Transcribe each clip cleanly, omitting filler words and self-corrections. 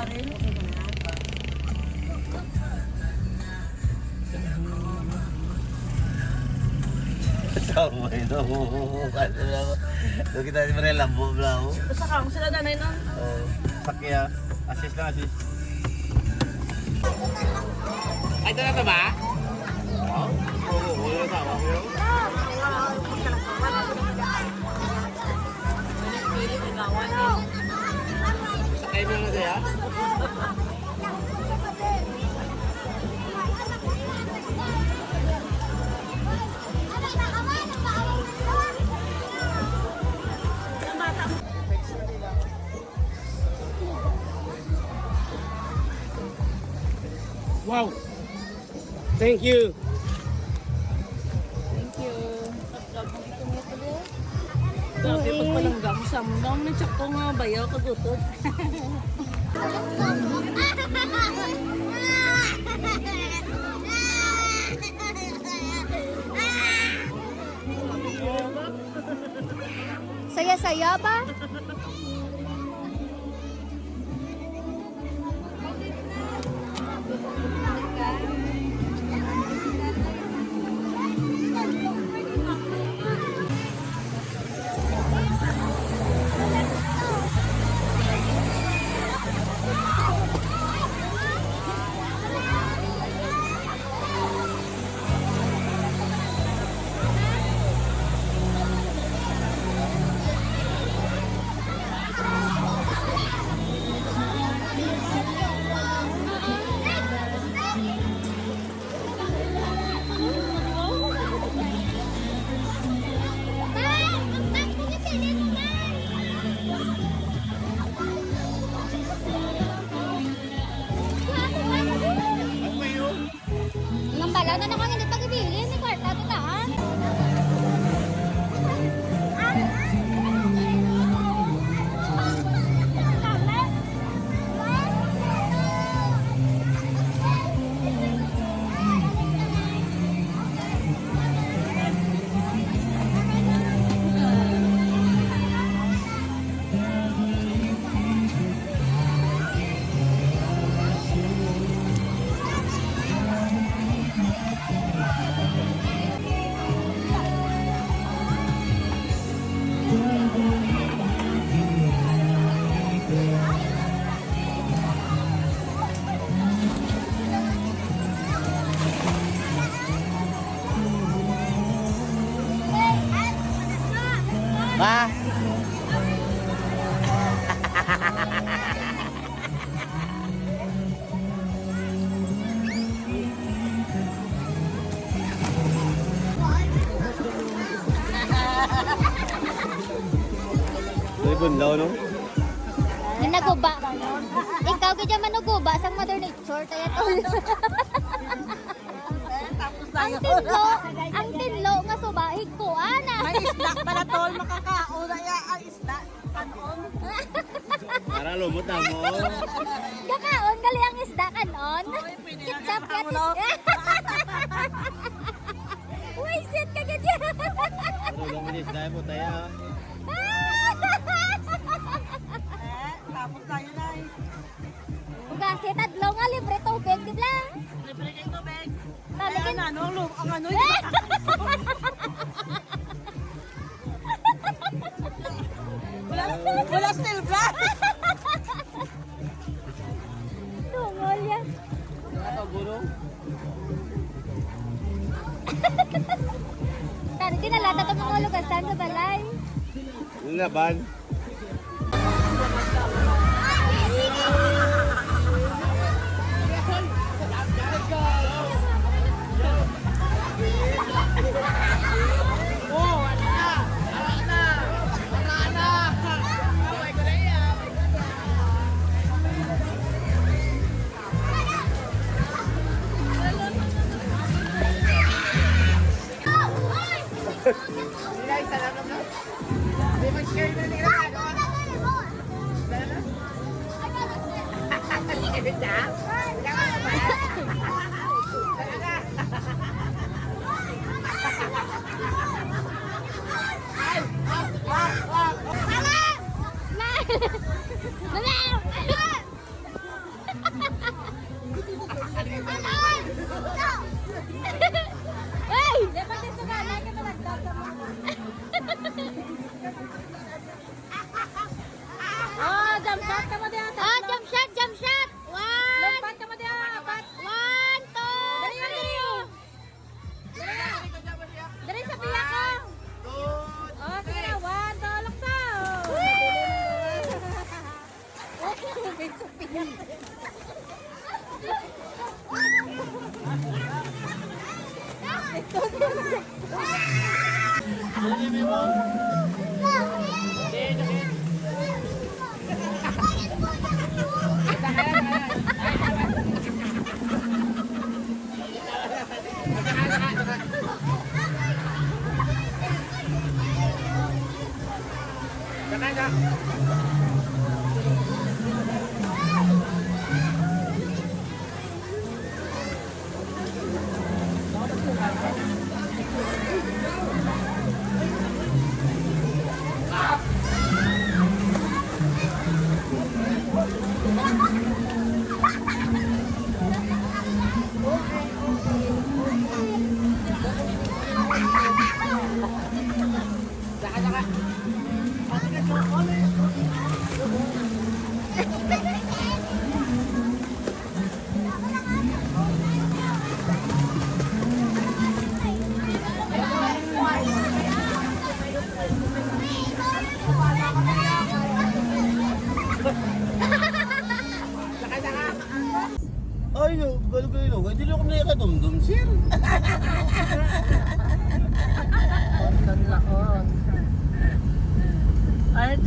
rin. Sama ito. Doon kita si Maria Lambo Blau. Basta kang sila danay nun. Sakya. Assist lang, assist. Ay, ito na ito ba? Oo, wala na tama ko. Sakay mo na siya? Wow! Thank you! Thank you. Grabe pagpalanggam sa mo. Nang nagsak ko nga bayaw kagutod. Saya-saya ba? Ang bala na nakang hindi pag-ibili. May kwarta ito taan. Ma! Bunlaw, no? Naguba. Ikaw ka dyan manuguba sa Mother Nature. Kaya to. Ang tinlo nga suba, higkuan ah. May isda pala tol. Makakauna ya ang isda. Kanon. Para lumot na mo. Kakaon, gali ang isda kanon. Kitchap ka. Uy, sit ka ka dyan. Ano lang minis dahil po tayo. Tapos tayo na eh. Kasi tadlaw nga libre tubig, di ba? Libre kayo tubig. Taligin. Ang ano wala still black. Tungol yan. Ano, gulong? Tari, dinalata ito mga lugasan sa balay. Yung laban. Ah, jump shot, jump shot. One. Lompat ka mo diya. One, two, three. Dari sa piya ko. Oh, sige na. 1, 2, laksa. Ay, no, gano'n. Hindi lang kami nakadumdum, sir. Kanlaon. Ay,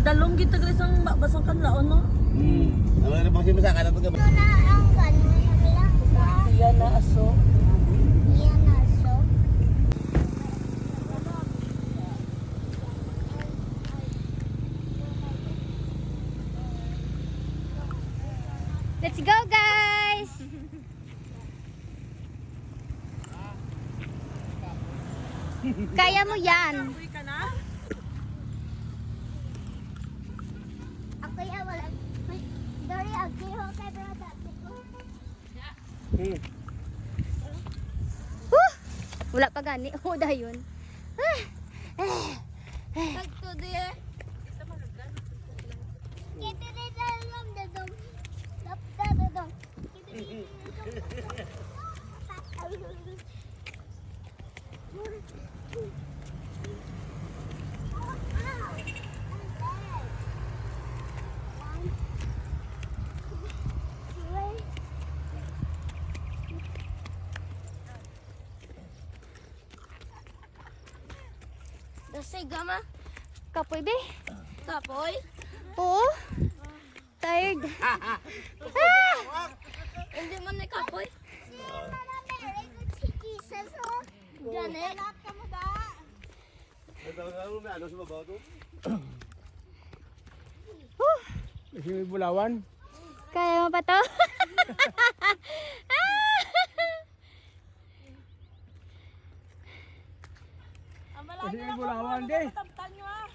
dalong kita guys ang basang kanlaon, no? Ang mga napang simasaka na pagka... Yan na aso. Let's go, guys. Kaya mo yan. Uwi ka na? Ako yan, wala. Dori, okay, okay, pero dati ko. Wala pa gani. Huda yun. Tagto diye. Dasay gama. Kapoy be. Kapoy? Oo. Tired. Hindi man na kapoy. Janet. Ano sa babaw to? Kasi may bulawan. Kaya mo pa to? Kasi may bulawan, di. Taptan nyo ah.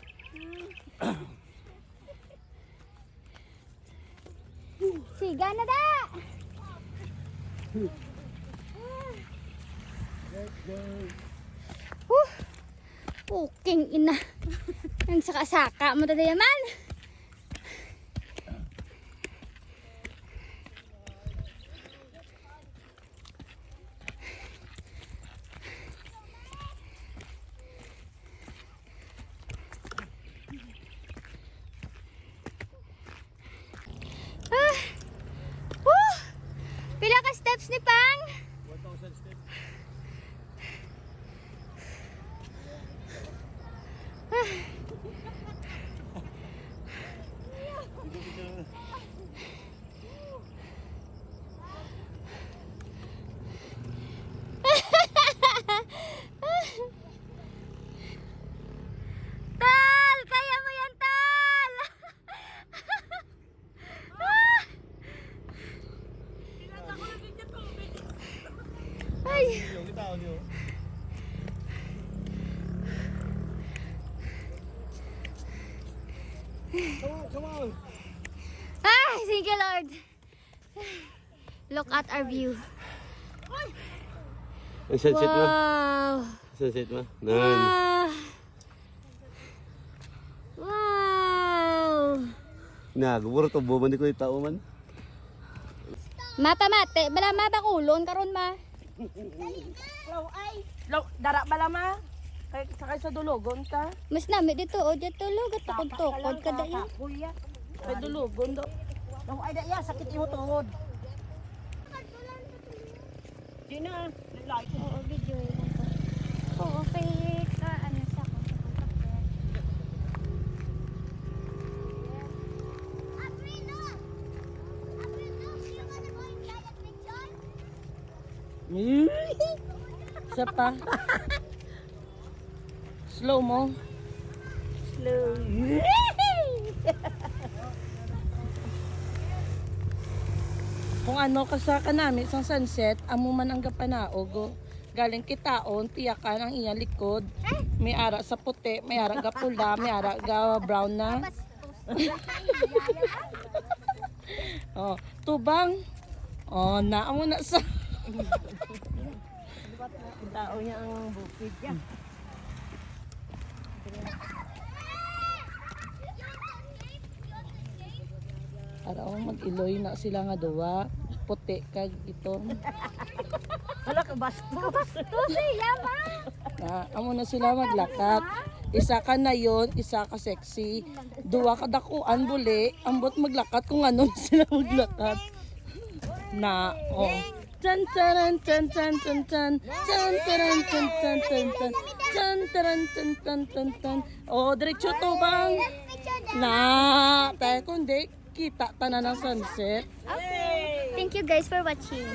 Siga na da. Puking ina. Ang saka-saka mo tada yaman. Pila ka steps ni Pang? 1,000 steps. Tal! Kaya mo yan, Tal! Ay! Yung itaw niyo. Come on. Ay! Thank you, Lord! Look at our view. Ang sunset mo? Wow! Sunset mo? Ah. Wow! Na, gumuro to buman ko itao man. Mapa mate, bala mabakulon karon ma. Dara bala ma. Kay sakay sa dulugon ka. Mas nami dito o dito lugat tukod-tukod kada yan. Kay dulugon do. Nung ay daya, sakit imo tuhod. Di na, like. Oo, video yun ko. Oo, kay ka ano sa ko. Isa pa. Slow mo. Slow. Kung ano ka namin sa sunset, amo man ang gapanaog. Galing kitaon, tiyakan ang iyang likod. May ara sa puti, may ara ga pula, may ara ga brown na. Oh, tubang. Oh, naamo na sa Tao niya ang bukid niya. Araw mag-iloy na sila nga duwa. Puti kag ito. Wala ka bastos. Amo na sila maglakat. Isa ka na yon, isa ka sexy. Duwa ka dakuan buli. Ambot maglakat kung ano na sila maglakat. Na, oh. Tan taran tan tan tan tan tan taran tan tan tan tan tan taran tan tan tan tan. Oh, diretso to bang? Na, tayo kundi kita tanan ng sunset. Thank you guys for watching.